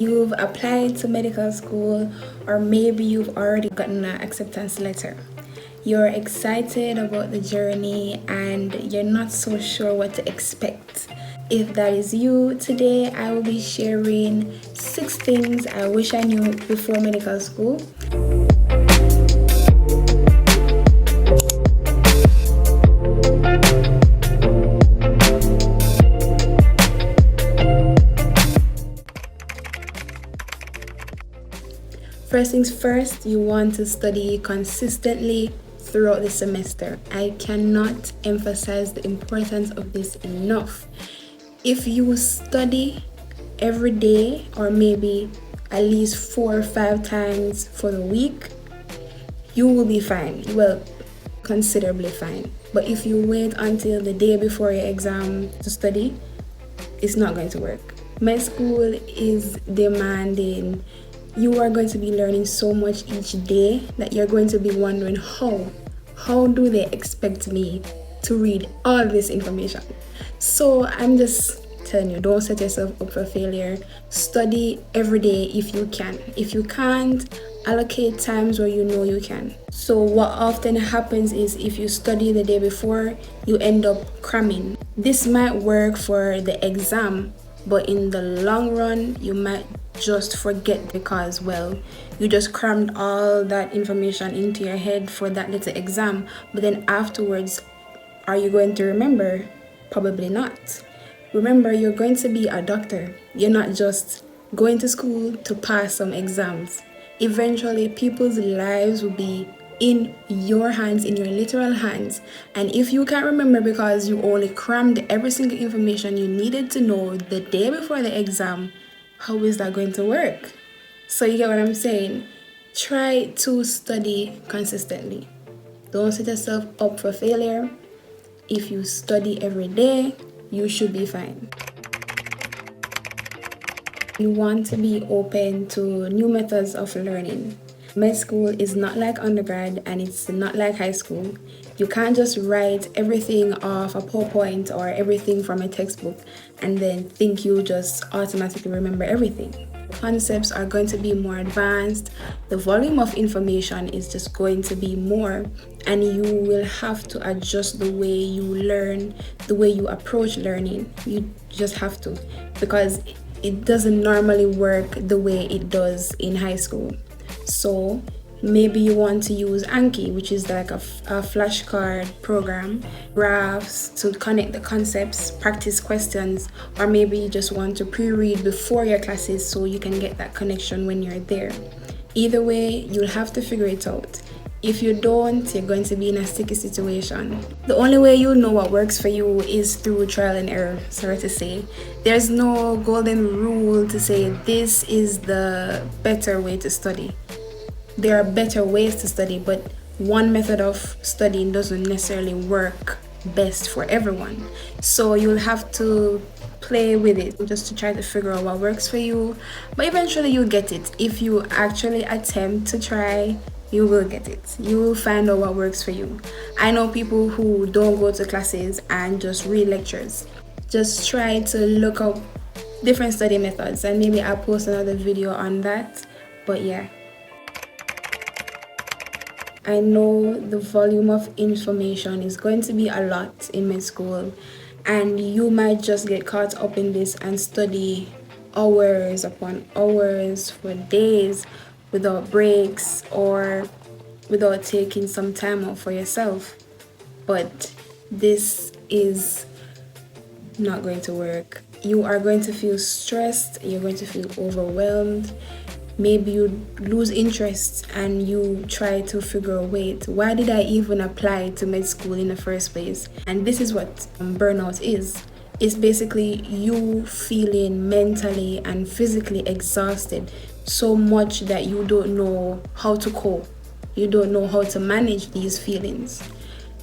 You've applied to medical school, or maybe you've already gotten an acceptance letter. You're excited about the journey and you're not so sure what to expect. If that is you, today I will be sharing 6 things I wish I knew before medical school. First things first, you want to study consistently throughout the semester. I cannot emphasize the importance of this enough. If you study every day, or maybe at least 4 or 5 times for the week, you will be fine. Well, considerably fine. But if you wait until the day before your exam to study, it's not going to work. Med school is demanding. You are going to be learning so much each day that you're going to be wondering how do they expect me to read all this information? So I'm just telling you, don't set yourself up for failure. Study every day if you can. If you can't, allocate times where you know you can. So what often happens is if you study the day before, you end up cramming. This might work for the exam, but in the long run, you might just forget because, well, you just crammed all that information into your head for that little exam. But then afterwards, are you going to remember? Probably not. Remember, you're going to be a doctor. You're not just going to school to pass some exams. Eventually, people's lives will be in your hands, in your literal hands. And if you can't remember because you only crammed every single information you needed to know the day before the exam, how is that going to work? So you get what I'm saying? Try to study consistently. Don't set yourself up for failure. If you study every day, you should be fine. You want to be open to new methods of learning. Med school is not like undergrad and it's not like high school. You can't just write everything off a PowerPoint or everything from a textbook and then think you just automatically remember everything. Concepts are going to be more advanced. The volume of information is just going to be more, and you will have to adjust the way you learn, the way you approach learning. You just have to, because it doesn't normally work the way it does in high school. So maybe you want to use Anki, which is like a flashcard program, graphs to connect the concepts, practice questions, or maybe you just want to pre-read before your classes so you can get that connection when you're there. Either way, you'll have to figure it out. If you don't, you're going to be in a sticky situation. The only way you'll know what works for you is through trial and error, sorry to say. There's no golden rule to say this is the better way to study. There are better ways to study, but one method of studying doesn't necessarily work best for everyone. So you'll have to play with it just to try to figure out what works for you. But eventually you'll get it. If you actually attempt to try, you will get it. You will find out what works for you. I know people who don't go to classes and just read lectures. Just try to look up different study methods, and maybe I'll post another video on that. But yeah, I know the volume of information is going to be a lot in med school, and you might just get caught up in this and study hours upon hours for days without breaks or without taking some time out for yourself. But this is not going to work. You are going to feel stressed, you're going to feel overwhelmed. Maybe you lose interest and you try to figure out, wait, why did I even apply to med school in the first place? And this is what burnout is. It's basically you feeling mentally and physically exhausted so much that you don't know how to cope. You don't know how to manage these feelings.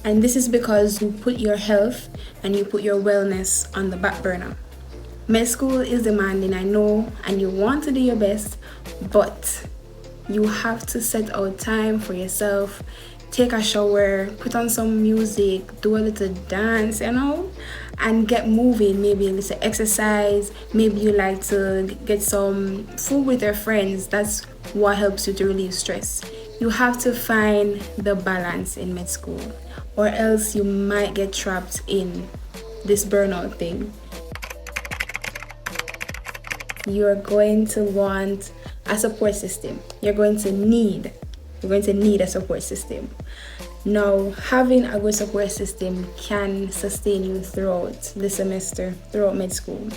And this is because you put your health and you put your wellness on the back burner. Med school is demanding, I know, and you want to do your best, but you have to set out time for yourself. take a shower, put on some music, do a little dance, and get moving. Maybe a little exercise. Maybe you like to get some food with your friends. That's what helps you to relieve stress. You have to find the balance in med school, or else you might get trapped in this burnout thing. You're going to want a support system. You're going to need a support system. Now, having a good support system can sustain you throughout the semester, throughout med school.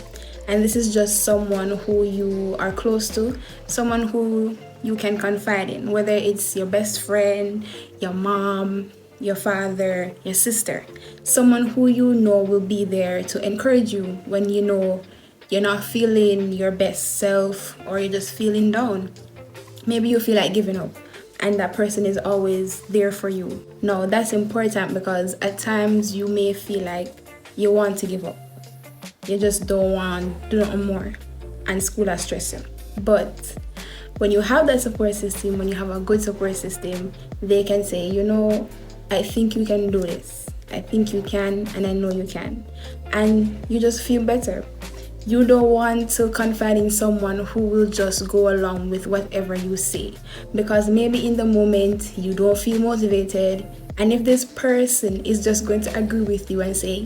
And this is just someone who you are close to, someone who you can confide in, whether it's your best friend, your mom, your father, your sister, someone who you know will be there to encourage you when you know you're not feeling your best self or you're just feeling down. Maybe you feel like giving up, and that person is always there for you. No, that's important, because at times you may feel like you want to give up. You just don't want to do nothing more, and school has stressed you. But when you have that support system, when you have a good support system, they can say, I think you can do this. I think you can, and I know you can. And you just feel better. You don't want to confide in someone who will just go along with whatever you say, because maybe in the moment you don't feel motivated, and if this person is just going to agree with you and say,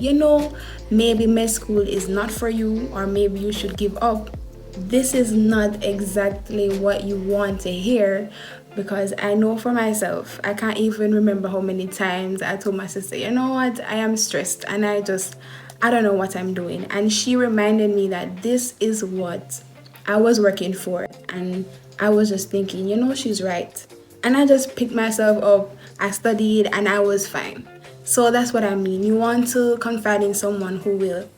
maybe med school is not for you, or maybe you should give up, this is not exactly what you want to hear. Because I know for myself, I can't even remember how many times I told my sister, you know what, I am stressed and I don't know what I'm doing. And she reminded me that this is what I was working for. And I was just thinking, she's right. And I just picked myself up, I studied, and I was fine. So that's what I mean. You want to confide in someone who will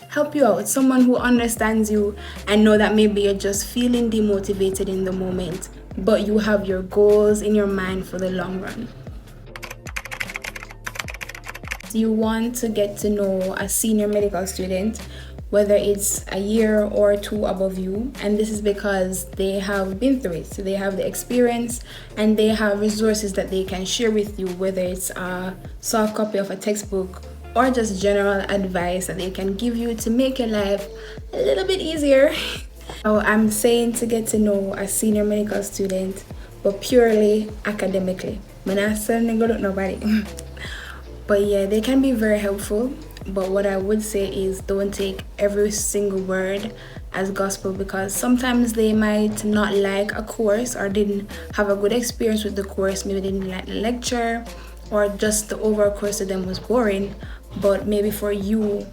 help you out, someone who understands you and know that maybe you're just feeling demotivated in the moment, but you have your goals in your mind for the long run. You want to get to know a senior medical student, whether it's a year or two above you, and this is because they have been through it. So they have the experience and they have resources that they can share with you, whether it's a soft copy of a textbook or just general advice that they can give you to make your life a little bit easier. So I'm saying to get to know a senior medical student, but purely academically. I'm not saying to go to nobody. But yeah, they can be very helpful. But what I would say is don't take every single word as gospel, because sometimes they might not like a course or didn't have a good experience with the course. Maybe they didn't like the lecture, or just the overall course to them was boring. But maybe for you,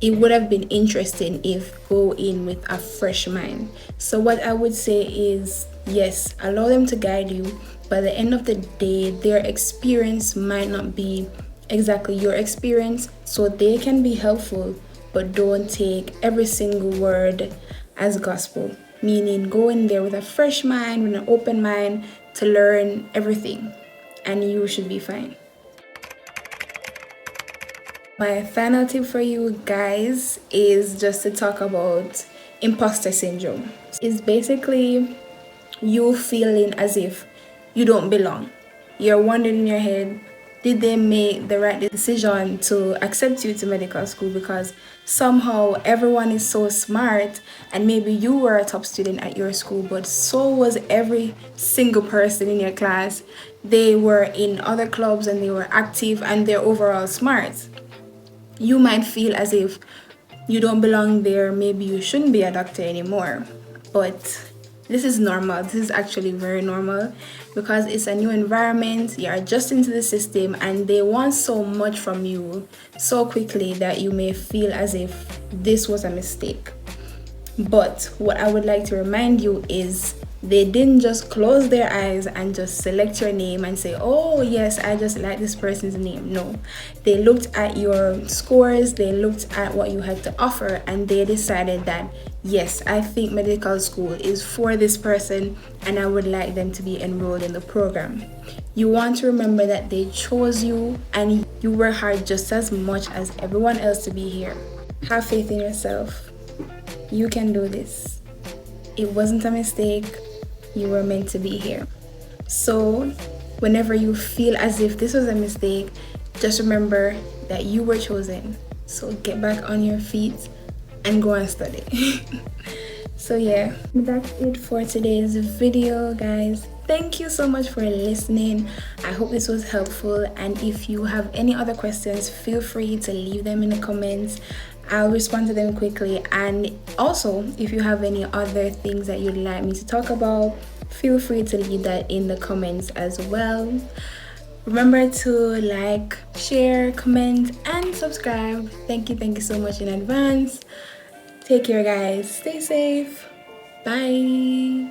it would have been interesting if go in with a fresh mind. So what I would say is, yes, allow them to guide you. But at the end of the day, their experience might not be exactly your experience, so they can be helpful, but don't take every single word as gospel. Meaning go in there with a fresh mind, with an open mind to learn everything, and you should be fine. My final tip for you guys is just to talk about imposter syndrome. It's basically you feeling as if you don't belong. You're wondering in your head, did they make the right decision to accept you to medical school? Because somehow everyone is so smart, and maybe you were a top student at your school, but so was every single person in your class. They were in other clubs and they were active and they're overall smart. You might feel as if you don't belong there, maybe you shouldn't be a doctor anymore. But this is normal. This is actually very normal, because it's a new environment, you're adjusting to the system, and they want so much from you so quickly that you may feel as if this was a mistake. But what I would like to remind you is they didn't just close their eyes and just select your name and say, oh yes, I just like this person's name. No, they looked at your scores, they looked at what you had to offer, and they decided that, yes, I think medical school is for this person and I would like them to be enrolled in the program. You want to remember that they chose you and you work hard just as much as everyone else to be here. Have faith in yourself. You can do this. It wasn't a mistake. You were meant to be here. So whenever you feel as if this was a mistake, just remember that you were chosen. So get back on your feet and go and study. So yeah, that's it for today's video, guys. Thank you so much for listening. I hope this was helpful, and if you have any other questions, feel free to leave them in the comments. I'll respond to them quickly. And also, if you have any other things that you'd like me to talk about, feel free to leave that in the comments as well. Remember to like, share, comment, and subscribe. Thank you so much in advance. Take care, guys. Stay safe. Bye.